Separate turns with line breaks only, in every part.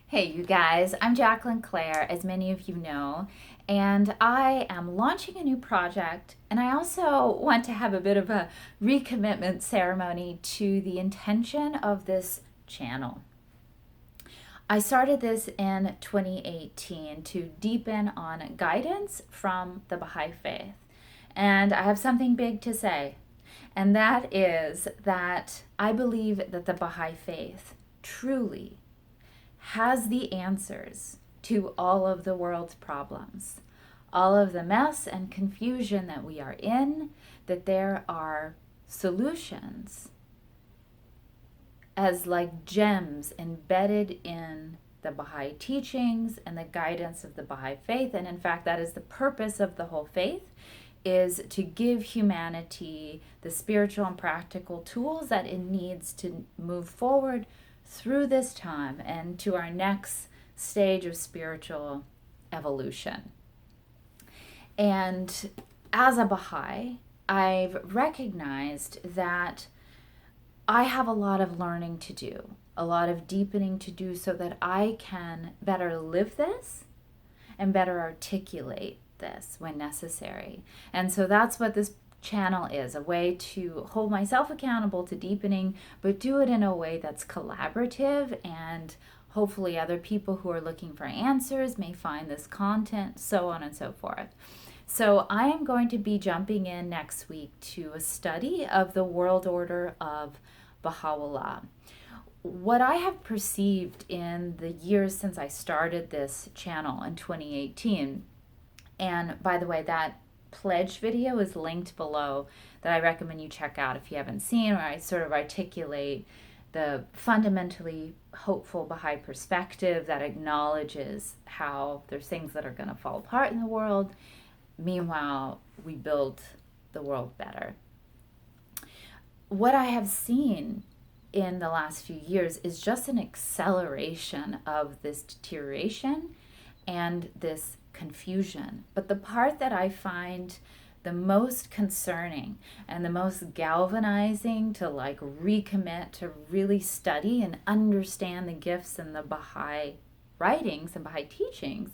Hey, you guys, I'm Jacqueline Claire, as many of you know, and I am launching a new project. And I also want to have a bit of a recommitment ceremony to the intention of this channel. I started this in 2018 to deepen on guidance from the Baha'i faith. And I have something big to say, and that is that I believe that the Baha'i faith truly has the answers to all of the world's problems, all of the mess and confusion that we are in, that there are solutions as like gems embedded in the Baha'i teachings and the guidance of the Baha'i faith. And in fact, that is the purpose of the whole faith, is to give humanity the spiritual and practical tools that it needs to move forward through this time and to our next stage of spiritual evolution. And as a Baha'i, I've recognized that I have a lot of learning to do, a lot of deepening to do so that I can better live this and better articulate this when necessary. And so that's what this channel is, a way to hold myself accountable to deepening, but do it in a way that's collaborative, and hopefully other people who are looking for answers may find this content, so on and so forth. So I am going to be jumping in next week to a study of the world order of Baha'u'llah. What I have perceived in the years since I started this channel in 2018, and by the way, that pledge video is linked below that I recommend you check out if you haven't seen, where I sort of articulate the fundamentally hopeful Baha'i perspective that acknowledges how there's things that are going to fall apart in the world. Meanwhile, we build the world better. What I have seen in the last few years is just an acceleration of this deterioration and this confusion. But the part that I find the most concerning and the most galvanizing to like recommit to really study and understand the gifts in the Baha'i writings and Baha'i teachings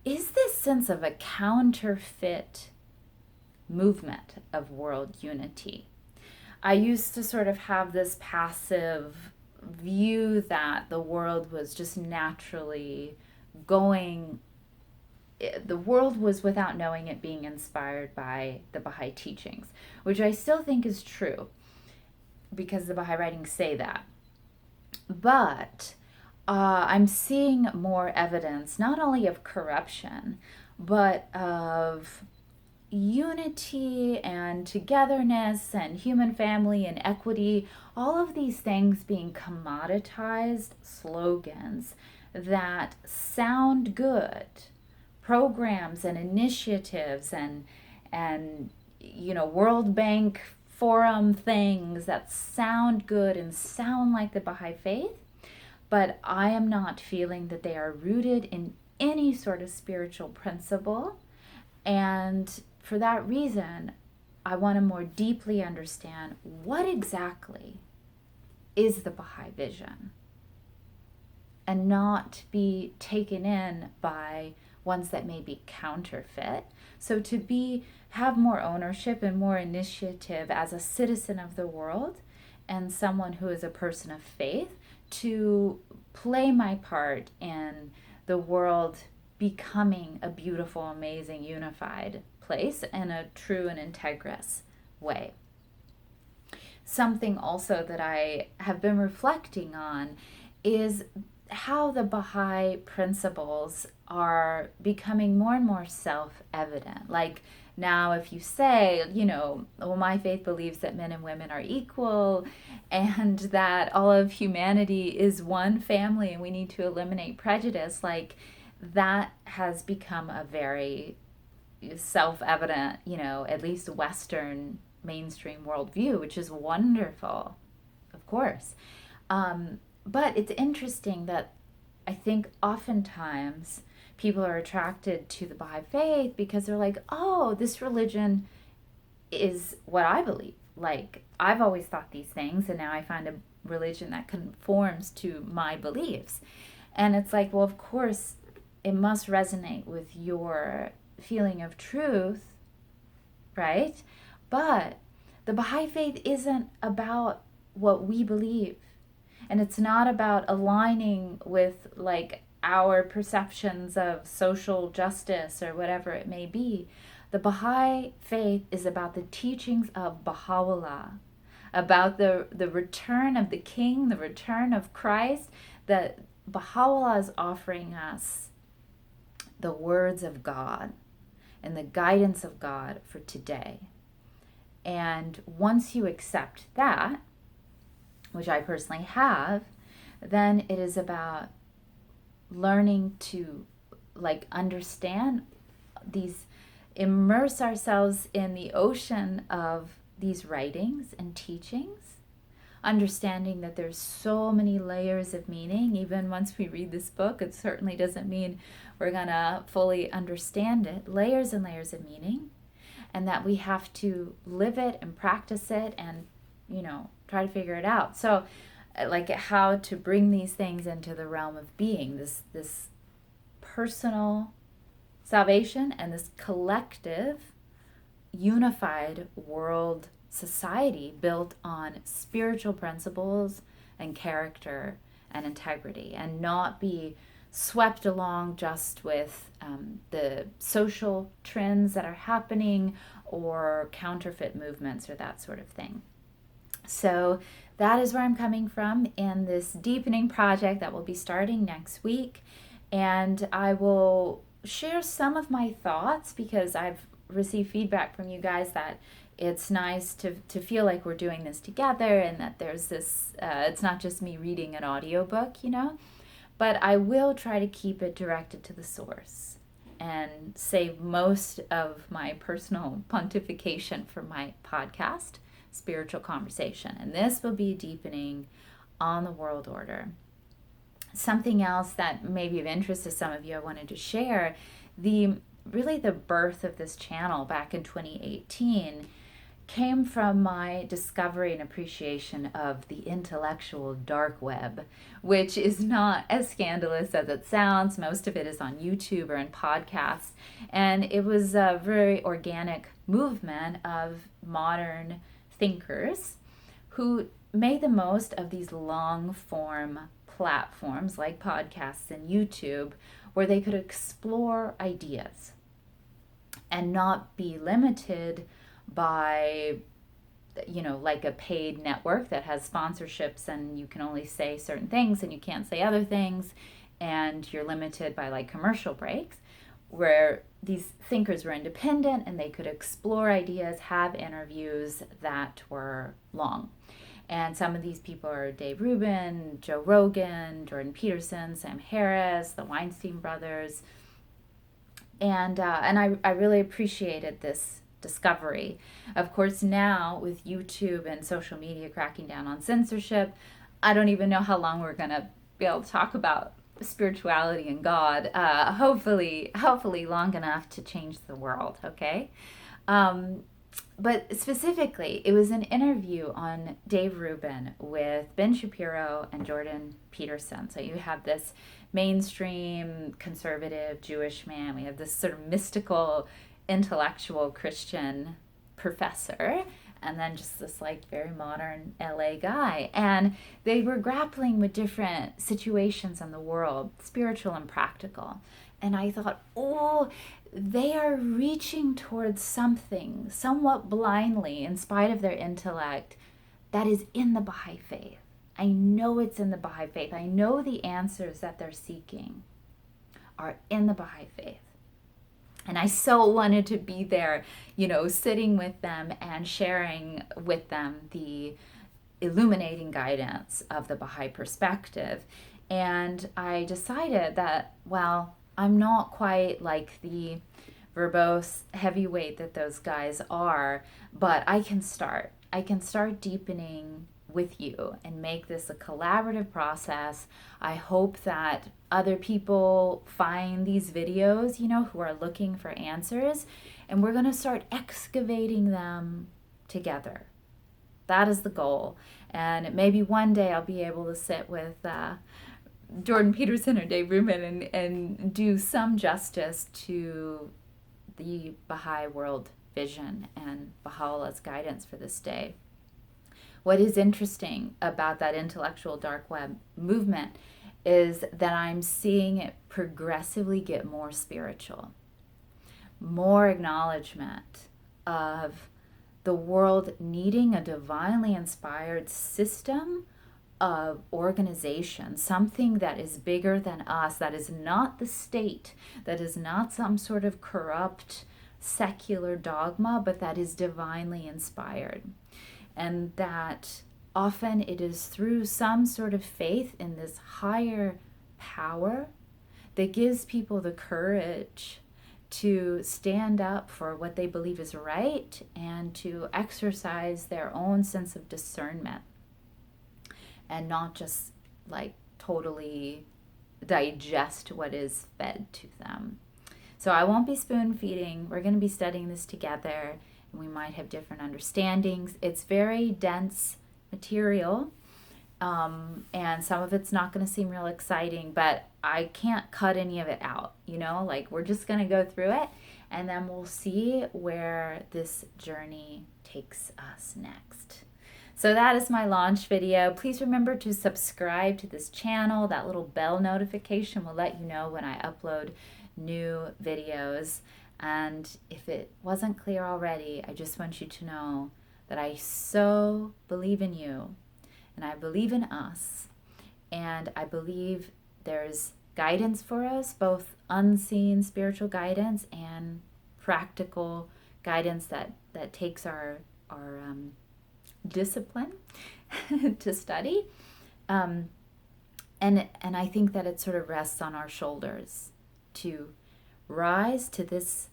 is this sense of a counterfeit movement of world unity. I used to sort of have this passive view that the world was just naturally going, the world was without knowing it being inspired by the Baha'i teachings, which I still think is true because the Baha'i writings say that. But I'm seeing more evidence not only of corruption, but of unity and togetherness and human family and equity, all of these things being commoditized slogans that sound good, programs and initiatives and World Bank forum things that sound good and sound like the Baha'i faith, but I am not feeling that they are rooted in any sort of spiritual principle. And for that reason, I want to more deeply understand what exactly is the Baha'i vision and not be taken in by ones that may be counterfeit. So to have more ownership and more initiative as a citizen of the world and someone who is a person of faith, to play my part in the world becoming a beautiful, amazing, unified place in a true and integrous way. Something also that I have been reflecting on is how the Baha'i principles are becoming more and more self-evident. Like now, if you say, well, my faith believes that men and women are equal and that all of humanity is one family and we need to eliminate prejudice, like that has become a very self-evident, at least Western mainstream worldview, which is wonderful, of course. But it's interesting that I think oftentimes people are attracted to the Baha'i faith because they're like, oh, this religion is what I believe. Like, I've always thought these things, and now I find a religion that conforms to my beliefs. And it's like, well, of course, it must resonate with your feeling of truth, right? But the Baha'i faith isn't about what we believe. And it's not about aligning with like our perceptions of social justice or whatever it may be. The Baha'i faith is about the teachings of Baha'u'llah, about the return of the King, the return of Christ, that Baha'u'llah is offering us the words of God and the guidance of God for today. And once you accept that, which I personally have, then it is about learning to like understand these, immerse ourselves in the ocean of these writings and teachings, understanding that there's so many layers of meaning. Even once we read this book, it certainly doesn't mean we're gonna fully understand it. Layers and layers of meaning, and that we have to live it and practice it and, try to figure it out. So like how to bring these things into the realm of being, this personal salvation and this collective unified world society built on spiritual principles and character and integrity, and not be swept along just with the social trends that are happening or counterfeit movements or that sort of thing. So that is where I'm coming from in this deepening project that will be starting next week. And I will share some of my thoughts because I've received feedback from you guys that it's nice to feel like we're doing this together, and that there's this, it's not just me reading an audiobook, but I will try to keep it directed to the source and save most of my personal pontification for my podcast, Spiritual Conversation. And this will be deepening on the world order. Something else that may be of interest to some of you I wanted to share, the birth of this channel back in 2018 came from my discovery and appreciation of the intellectual dark web, which is not as scandalous as it sounds. Most of it is on YouTube or in podcasts. And it was a very organic movement of modern thinkers who made the most of these long form platforms like podcasts and YouTube, where they could explore ideas and not be limited by, like a paid network that has sponsorships and you can only say certain things and you can't say other things, and you're limited by like commercial breaks, where these thinkers were independent and they could explore ideas, have interviews that were long. And some of these people are Dave Rubin, Joe Rogan, Jordan Peterson, Sam Harris, the Weinstein brothers. And I really appreciated this discovery. Of course, now with YouTube and social media cracking down on censorship, I don't even know how long we're going to be able to talk about spirituality and God. Hopefully long enough to change the world, okay? But specifically, it was an interview on Dave Rubin with Ben Shapiro and Jordan Peterson. So you have this mainstream conservative Jewish man. We have this sort of mystical intellectual Christian professor, and then just this like very modern LA guy. And they were grappling with different situations in the world, spiritual and practical. And I thought, oh, they are reaching towards something somewhat blindly in spite of their intellect that is in the Baha'i faith. I know it's in the Baha'i faith. I know the answers that they're seeking are in the Baha'i faith. And I so wanted to be there, sitting with them and sharing with them the illuminating guidance of the Baha'i perspective. And I decided that, well, I'm not quite like the verbose heavyweight that those guys are, but I can start. I can start deepening with you and make this a collaborative process. I hope that other people find these videos, who are looking for answers, and we're going to start excavating them together. That is the goal. And maybe one day I'll be able to sit with Jordan Peterson or Dave Rubin and do some justice to the Baha'i world vision and Baha'u'llah's guidance for this day. What is interesting about that intellectual dark web movement is that I'm seeing it progressively get more spiritual, more acknowledgement of the world needing a divinely inspired system of organization, something that is bigger than us, that is not the state, that is not some sort of corrupt secular dogma, but that is divinely inspired. And that often it is through some sort of faith in this higher power that gives people the courage to stand up for what they believe is right and to exercise their own sense of discernment and not just like totally digest what is fed to them. So I won't be spoon feeding. We're going to be studying this together, and we might have different understandings. It's very dense material, and some of it's not going to seem real exciting, but I can't cut any of it out, like we're just going to go through it, and then we'll see where this journey takes us next. So that is my launch video. Please remember to subscribe to this channel. That little bell notification will let you know when I upload new videos. And if it wasn't clear already, I just want you to know that I so believe in you, and I believe in us, and I believe there's guidance for us, both unseen spiritual guidance and practical guidance that takes our discipline to study, and I think that it sort of rests on our shoulders to rise to this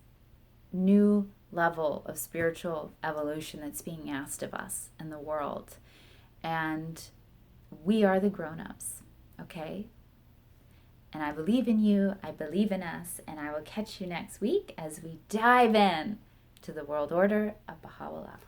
new level of spiritual evolution that's being asked of us in the world. And we are the grown-ups, okay? And I believe in you, I believe in us, and I will catch you next week as we dive in to the world order of Baha'u'llah.